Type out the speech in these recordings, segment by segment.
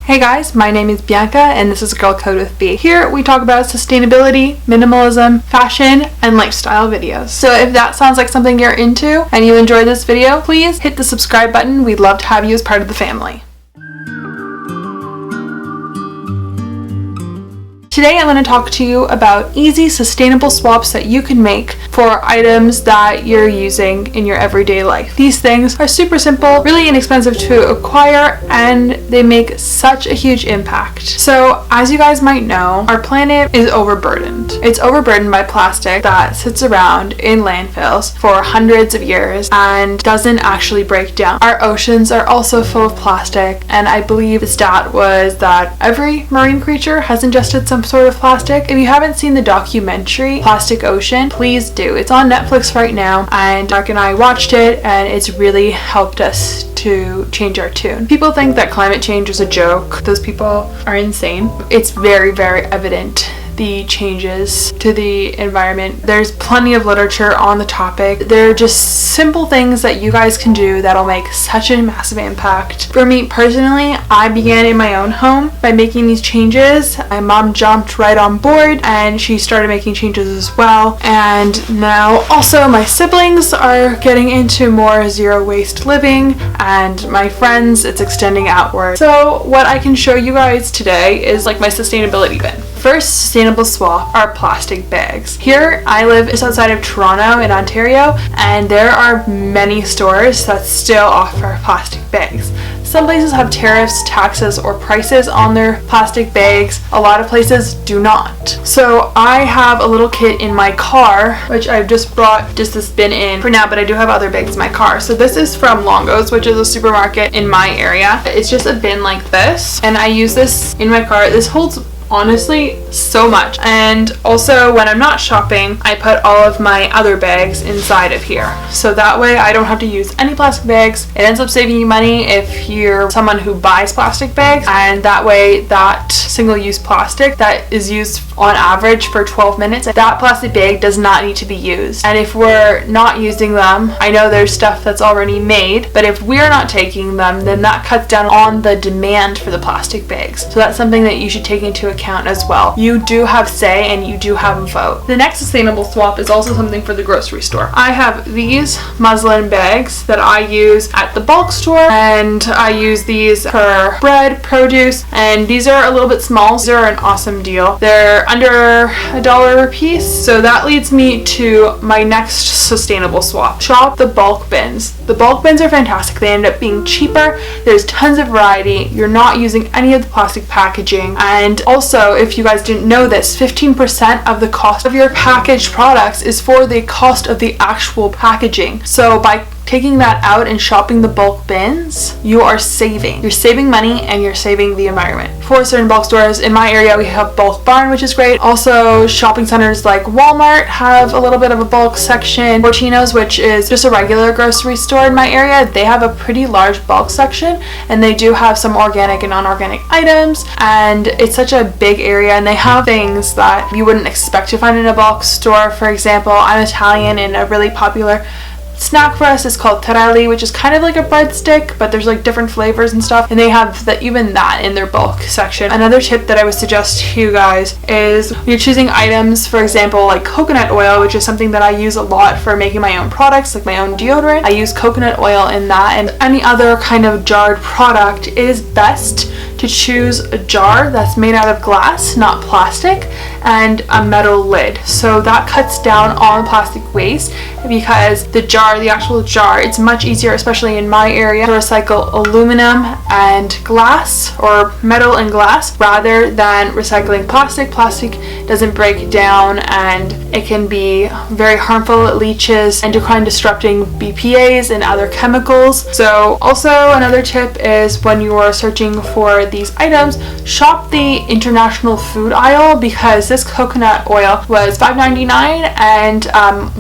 Hey guys, my name is Bianca and this is Girl Code with B. Here we talk about sustainability, minimalism, fashion, and lifestyle videos. So if that sounds like something you're into and you enjoyed this video, please hit the subscribe button. We'd love to have you as part of the family. Today I'm going to talk to you about easy sustainable swaps that you can make for items that you're using in your everyday life. These things are super simple, really inexpensive to acquire, and they make such a huge impact. So as you guys might know, our planet is overburdened. It's overburdened by plastic that sits around in landfills for hundreds of years and doesn't actually break down. Our oceans are also full of plastic, and I believe the stat was that every marine creature has ingested some sort of plastic. If you haven't seen the documentary Plastic Ocean, please do. It's on Netflix right now, and Mark and I watched it, and it's really helped us to change our tune. People think that climate change is a joke. Those people are insane. It's very, very evident, the changes to the environment. There's plenty of literature on the topic. They're just simple things that you guys can do that'll make such a massive impact. For me personally, I began in my own home by making these changes. My mom jumped right on board and she started making changes as well. And now also my siblings are getting into more zero waste living, and my friends, it's extending outward. So what I can show you guys today is like my sustainability bin. First sustainable swap are plastic bags. Here I live just outside of Toronto in Ontario, and there are many stores that still offer plastic bags. Some places have tariffs, taxes, or prices on their plastic bags. A lot of places do not. So I have a little kit in my car, which I've just brought just this bin in for now, but I do have other bags in my car. So this is from Longo's, which is a supermarket in my area. It's just a bin like this, and I use this in my car. This holds honestly so much. And also when I'm not shopping, I put all of my other bags inside of here, so that way I don't have to use any plastic bags. It ends up saving you money if you're someone who buys plastic bags, and that way that single-use plastic that is used on average for 12 minutes, that plastic bag does not need to be used. And if we're not using them, I know there's stuff that's already made, but if we're not taking them, then that cuts down on the demand for the plastic bags. So that's something that you should take into account as well. You do have say and you do have a vote. The next sustainable swap is also something for the grocery store. I have these muslin bags that I use at the bulk store, and I use these for bread, produce, and these are a little bit small. These are an awesome deal. They're under $1 a piece, so that leads me to my next sustainable swap. Shop the bulk bins. The bulk bins are fantastic. They end up being cheaper. There's tons of variety. You're not using any of the plastic packaging, and also, if you guys didn't know this, 15% of the cost of your packaged products is for the cost of the actual packaging. So by taking that out and shopping the bulk bins, you are saving. You're saving money and you're saving the environment. For certain bulk stores, in my area we have Bulk Barn, which is great. Also, shopping centers like Walmart have a little bit of a bulk section. Fortino's, which is just a regular grocery store in my area, they have a pretty large bulk section, and they do have some organic and non-organic items, and it's such a big area, and they have things that you wouldn't expect to find in a bulk store. For example, I'm Italian, and a really popular snack for us is called taralli, which is kind of like a breadstick, but there's like different flavors and stuff, and they have even that in their bulk section. Another tip that I would suggest to you guys is when you're choosing items, for example like coconut oil, which is something that I use a lot for making my own products, like my own deodorant. I use coconut oil in that, and any other kind of jarred product, it is best to choose a jar that's made out of glass, not plastic, and a metal lid. So that cuts down on plastic waste, because the actual jar, it's much easier, especially in my area, to recycle aluminum and glass, or metal and glass, rather than recycling plastic. Plastic doesn't break down, and it can be very harmful. It leaches endocrine disrupting BPAs and other chemicals. So also another tip is when you are searching for these items, shop the international food aisle, because this coconut oil was $5.99, and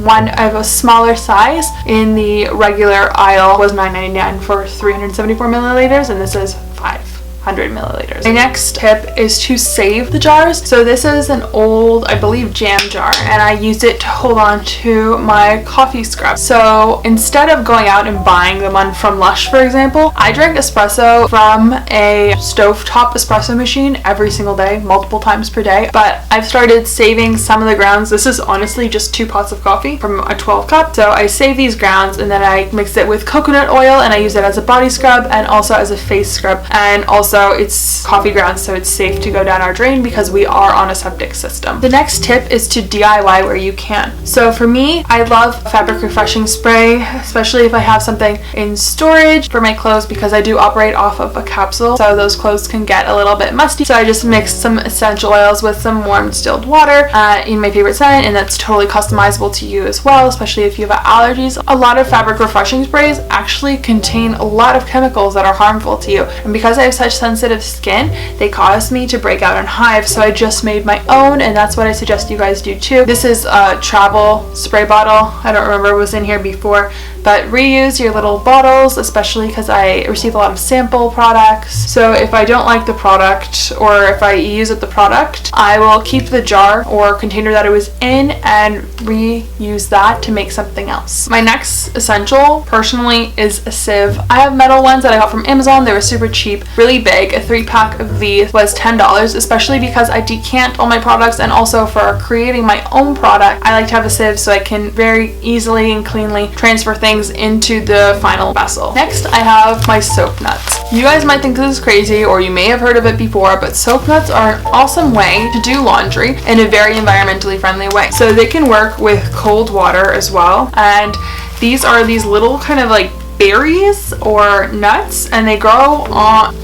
one of a smaller size in the regular aisle was $9.99 for 374 milliliters, and this is 500 500 milliliters. My next tip is to save the jars. So this is an old, I believe, jam jar, and I use it to hold on to my coffee scrub. So instead of going out and buying the one from Lush, for example, I drink espresso from a stovetop espresso machine every single day, multiple times per day. But I've started saving some of the grounds. This is honestly just 2 pots of coffee from a 12 cup. So I save these grounds and then I mix it with coconut oil, and I use it as a body scrub and also as a face scrub. And also it's coffee grounds, so it's safe to go down our drain because we are on a septic system. The next tip is to DIY where you can. So for me, I love fabric refreshing spray, especially if I have something in storage for my clothes, because I do operate off of a capsule, so those clothes can get a little bit musty. So I just mix some essential oils with some warm distilled water in my favorite scent, and that's totally customizable to you as well, especially if you have allergies. A lot of fabric refreshing sprays actually contain a lot of chemicals that are harmful to you, and because I have such sensitive skin, they cause me to break out in hives. So I just made my own, and that's what I suggest you guys do too. This is a travel spray bottle. I don't remember what was in here before, but reuse your little bottles, especially because I receive a lot of sample products. So if I don't like the product, or if I use up the product, I will keep the jar or container that it was in and reuse that to make something else. My next essential personally is a sieve. I have metal ones that I got from Amazon. They were super cheap, really big. A 3-pack of these was $10, especially because I decant all my products, and also for creating my own product, I like to have a sieve so I can very easily and cleanly transfer things into the final vessel. Next, I have my soap nuts. You guys might think this is crazy, or you may have heard of it before, but soap nuts are an awesome way to do laundry in a very environmentally friendly way. So they can work with cold water as well, and these are these little kind of like berries or nuts, and they grow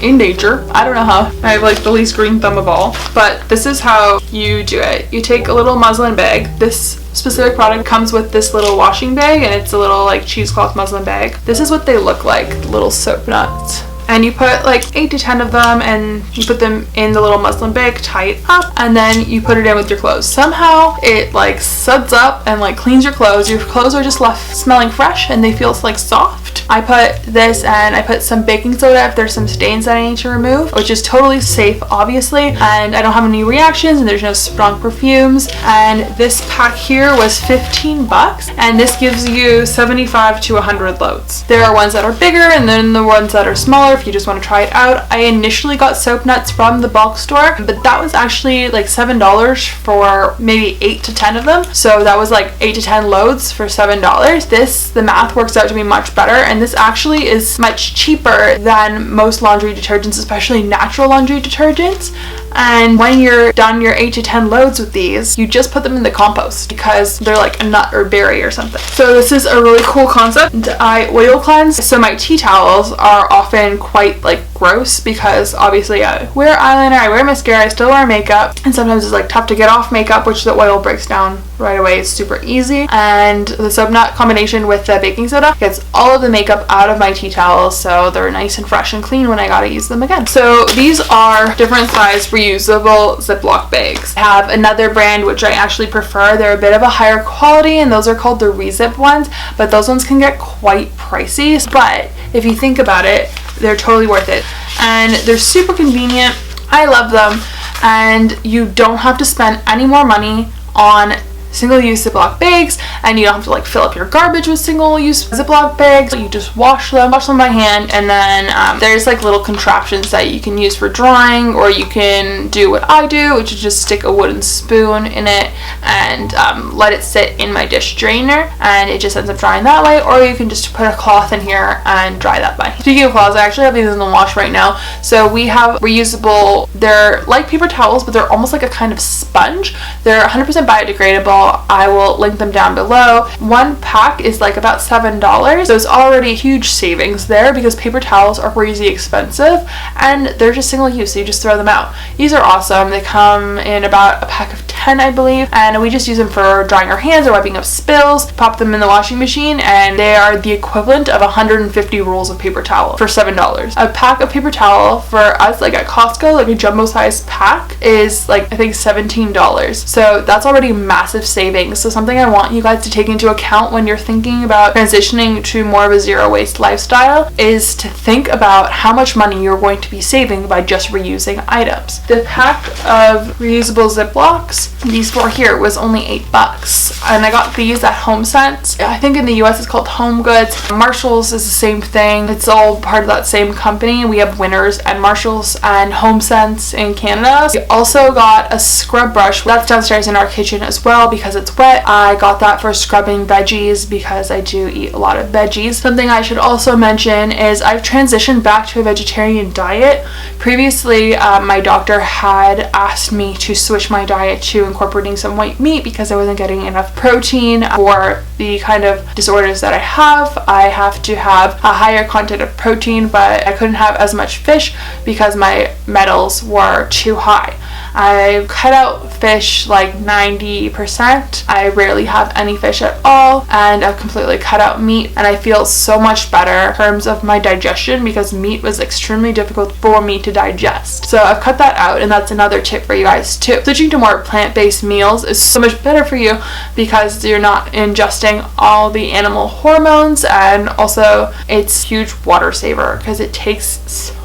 in nature. I don't know how. I have like the least green thumb of all, but this is how you do it. You take a little muslin bag. This specific product comes with this little washing bag, and it's a little like cheesecloth muslin bag. This is what they look like, little soap nuts. And you put like 8 to 10 of them, and you put them in the little muslin bag, tie it up, and then you put it in with your clothes. Somehow it like suds up and like cleans your clothes. Your clothes are just left smelling fresh, and they feel like soft. I put this, and I put some baking soda if there's some stains that I need to remove, which is totally safe, obviously, and I don't have any reactions, and there's no strong perfumes. And this pack here was 15 bucks, and this gives you 75 to 100 loads. There are ones that are bigger, and then the ones that are smaller if you just want to try it out. I initially got soap nuts from the bulk store, but that was actually like $7 for maybe 8 to 10 of them. So that was like 8 to 10 loads for $7. The math works out to be much better, and this actually is much cheaper than most laundry detergents, especially natural laundry detergents. And when you're done your 8 to 10 loads with these, you just put them in the compost because they're like a nut or berry or something. So this is a really cool concept. I oil cleanse, so my tea towels are often quite like gross because obviously I wear eyeliner, I wear mascara, I still wear makeup, and sometimes it's like tough to get off makeup, which the oil breaks down right away. It's super easy, and the soap nut combination with the baking soda gets all of the makeup out of my tea towels, so they're nice and fresh and clean when I gotta use them again. So these are different size reusable Ziploc bags. I have another brand which I actually prefer. They're a bit of a higher quality, and those are called the Rezip ones, but those ones can get quite pricey. But if you think about it, they're totally worth it, and they're super convenient. I love them, and you don't have to spend any more money on single-use Ziploc bags, and you don't have to like fill up your garbage with single-use Ziploc bags. You just wash them by hand, and then there's like little contraptions that you can use for drying, or you can do what I do, which is just stick a wooden spoon in it and let it sit in my dish drainer, and it just ends up drying that way. Or you can just put a cloth in here and dry that by hand. Speaking of cloths, I actually have these in the wash right now. So we have reusable, they're like paper towels, but they're almost like a kind of sponge. They're 100% biodegradable. I will link them down below. One pack is like about $7, so it's already a huge savings there because paper towels are crazy expensive, and they're just single use, so you just throw them out. These are awesome. They come in about a pack of 10 $10, I believe, and we just use them for drying our hands or wiping up spills. Pop them in the washing machine, and they are the equivalent of 150 rolls of paper towel for $7. A pack of paper towel for us, like at Costco, like a jumbo size pack, is like I think $17. So that's already massive savings. So something I want you guys to take into account when you're thinking about transitioning to more of a zero waste lifestyle is to think about how much money you're going to be saving by just reusing items. The pack of reusable Ziplocs, these four here, was only $8, and I got these at HomeSense. I think in the US it's called Home Goods. Marshalls is the same thing. It's all part of that same company. We have Winners and Marshalls and HomeSense in Canada. We also got a scrub brush that's downstairs in our kitchen as well because it's wet. I got that for scrubbing veggies because I do eat a lot of veggies. Something I should also mention is I've transitioned back to a vegetarian diet. Previously, my doctor had asked me to switch my diet to incorporating some white meat because I wasn't getting enough protein for the kind of disorders that I have. I have to have a higher content of protein, but I couldn't have as much fish because my metals were too high. I've cut out fish like 90%. I rarely have any fish at all, and I've completely cut out meat, and I feel so much better in terms of my digestion because meat was extremely difficult for me to digest. So I've cut that out, and that's another tip for you guys too. Switching to more plant-based meals is so much better for you because you're not ingesting all the animal hormones, and also it's a huge water saver because it takes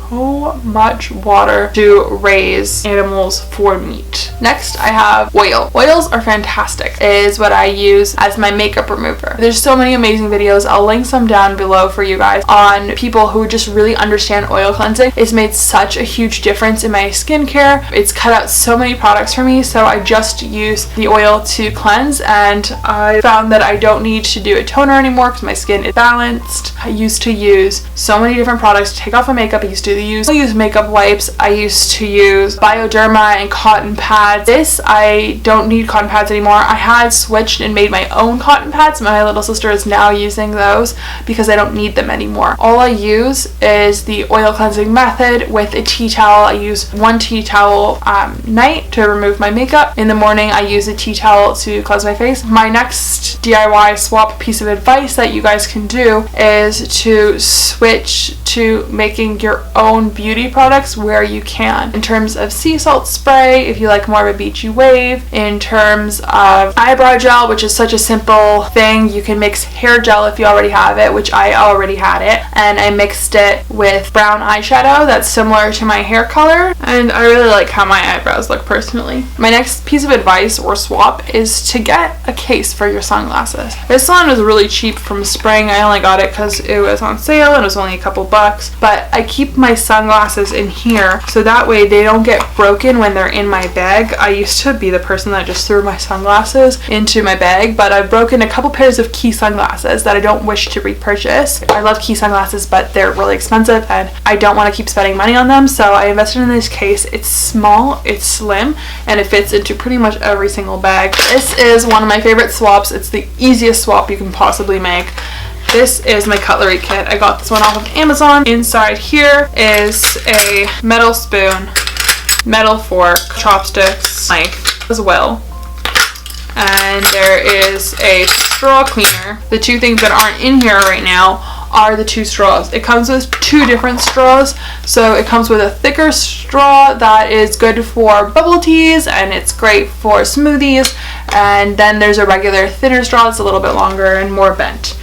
so much water to raise animals for meat. Next, I have oil. Oils are fantastic. It is what I use as my makeup remover. There's so many amazing videos. I'll link some down below for you guys on people who just really understand oil cleansing. It's made such a huge difference in my skincare. It's cut out so many products for me, so I just use the oil to cleanse, and I found that I don't need to do a toner anymore because my skin is balanced. I used to use so many different products to take off my makeup. I used to use makeup wipes. I used to use Bioderma and cotton pads. This, I don't need cotton pads anymore. I had switched and made my own cotton pads. My little sister is now using those because I don't need them anymore. All I use is the oil cleansing method with a tea towel. I use one tea towel night to remove my makeup. In the morning, I use a tea towel to cleanse my face. My next DIY swap piece of advice that you guys can do is to switch to making your own beauty products where you can. In terms of sea salt spray, if you like more of a beachy wave. In terms of eyebrow gel, which is such a simple thing, you can mix hair gel if you already have it, which I already had it, and I mixed it with brown eyeshadow that's similar to my hair color, and I really like how my eyebrows look personally. My next piece of advice or swap is to get a case for your sunglasses. This one was really cheap from spring. I only got it because it was on sale and it was only a couple bucks, but I keep my sunglasses in here so that way they don't get broken when they're in my bag. I used to be the person that just threw my sunglasses into my bag, but I've broken a couple pairs of Key sunglasses that I don't wish to repurchase. I love Key sunglasses, but they're really expensive and I don't want to keep spending money on them, so I invested in this case. It's small, it's slim, and it fits into pretty much every single bag. This is one of my favorite swaps. It's the easiest swap you can possibly make. This is my cutlery kit. I got this one off of Amazon. Inside here is a metal spoon, metal fork, chopsticks, knife as well. And there is a straw cleaner. The two things that aren't in here right now are the two straws. It comes with two different straws. So it comes with a thicker straw that is good for bubble teas and it's great for smoothies. And then there's a regular thinner straw that's a little bit longer and more bent.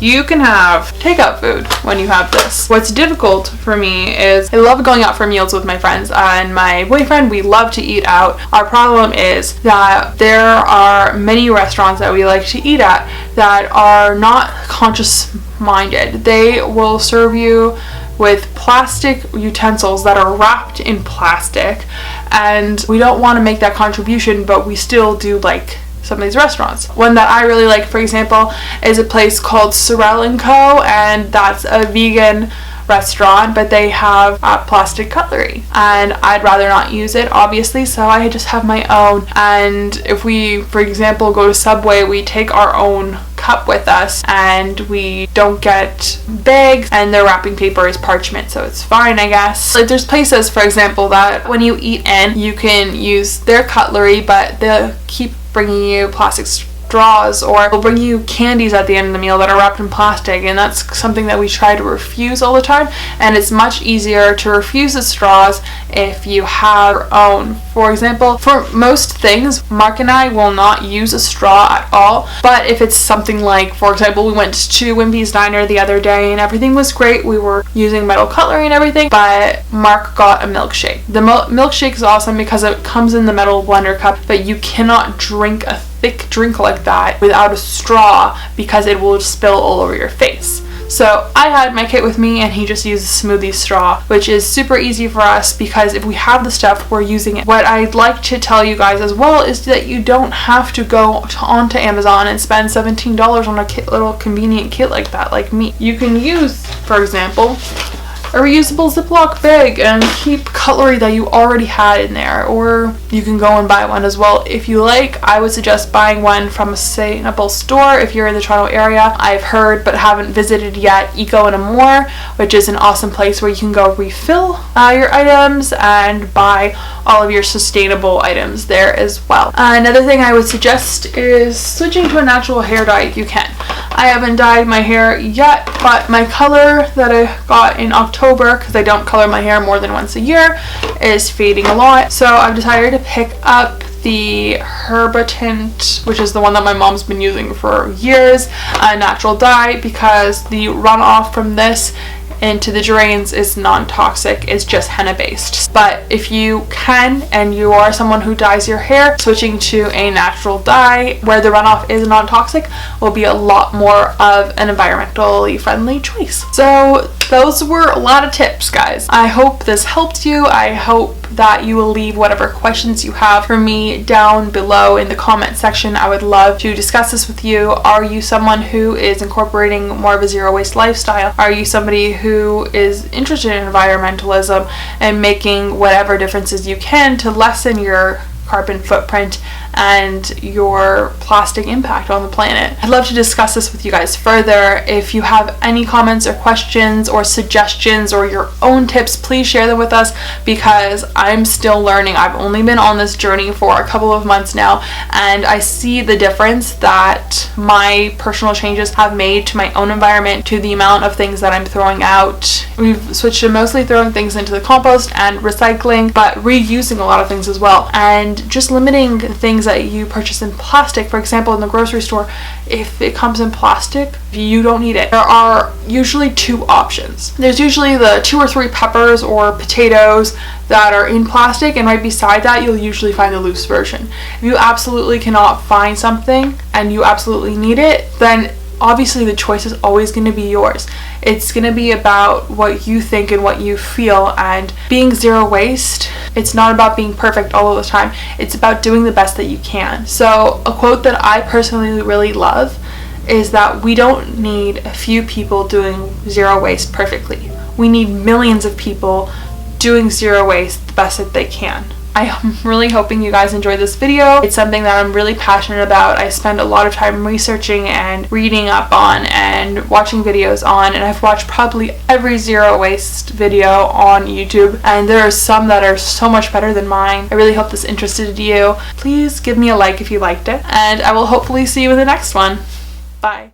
You can have takeout food when you have this. What's difficult for me is I love going out for meals with my friends and my boyfriend. We love to eat out. Our problem is that there are many restaurants that we like to eat at that are not conscious minded. They will serve you with plastic utensils that are wrapped in plastic, and we don't want to make that contribution, but we still do like some of these restaurants. One that I really like, for example, is a place called Sorrel & Co, and that's a vegan restaurant, but they have plastic cutlery and I'd rather not use it, obviously, so I just have my own. And if we, for example, go to Subway, we take our own cup cup with us and we don't get bags, and their wrapping paper is parchment, so it's fine, I guess. Like, there's places, for example, that when you eat in, you can use their cutlery, but they'll keep bringing you plastic straws, or they'll bring you candies at the end of the meal that are wrapped in plastic, and that's something that we try to refuse all the time. And it's much easier to refuse the straws if you have your own. For example, for most things, Mark and I will not use a straw at all, but if it's something like, for example, we went to Wimpy's Diner the other day and everything was great, we were using metal cutlery and everything, but Mark got a milkshake. The milkshake is awesome because it comes in the metal blender cup, but you cannot drink a thick drink like that without a straw because it will spill all over your face. So I had my kit with me and he just used a smoothie straw, which is super easy for us because if we have the stuff, we're using it. What I'd like to tell you guys as well is that you don't have to go onto Amazon and spend $17 on a little convenient kit like that, like me. You can use, for example, a reusable Ziploc bag and keep cutlery that you already had in there, or you can go and buy one as well if you like. I would suggest buying one from a sustainable store if you're in the Toronto area. I've heard but haven't visited yet Eco and Amore, which is an awesome place where you can go refill your items and buy all of your sustainable items there as well. Another thing I would suggest is switching to a natural hair dye if you can. I haven't dyed my hair yet, but my color that I got in October, because I don't color my hair more than once a year, is fading a lot. So I've decided to pick up the Herbitint, which is the one that my mom's been using for years, a natural dye, because the runoff from this into the drains is non-toxic, it's just henna based. But if you can and you are someone who dyes your hair, switching to a natural dye where the runoff is non-toxic will be a lot more of an environmentally friendly choice. So those were a lot of tips, guys. I hope this helped you. I hope that you will leave whatever questions you have for me down below in the comment section. I would love to discuss this with you. Are you someone who is incorporating more of a zero waste lifestyle? Are you somebody who is interested in environmentalism and making whatever differences you can to lessen your carbon footprint and your plastic impact on the planet? I'd love to discuss this with you guys further. If you have any comments or questions or suggestions or your own tips, please share them with us because I'm still learning. I've only been on this journey for a couple of months now, and I see the difference that my personal changes have made to my own environment, to the amount of things that I'm throwing out. We've switched to mostly throwing things into the compost and recycling, but reusing a lot of things as well, and just limiting things that you purchase in plastic. For example, in the grocery store, if it comes in plastic, you don't need it. There are usually two options. There's usually the 2 or 3 peppers or potatoes that are in plastic, and right beside that you'll usually find the loose version. If you absolutely cannot find something and you absolutely need it, then obviously the choice is always going to be yours. It's going to be about what you think and what you feel, and being zero waste, it's not about being perfect all of the time. It's about doing the best that you can. So a quote that I personally really love is that we don't need a few people doing zero waste perfectly. We need millions of people doing zero waste the best that they can. I am really hoping you guys enjoyed this video. It's something that I'm really passionate about. I spend a lot of time researching and reading up on and watching videos on, and I've watched probably every zero waste video on YouTube, and there are some that are so much better than mine. I really hope this interested you. Please give me a like if you liked it, and I will hopefully see you in the next one. Bye.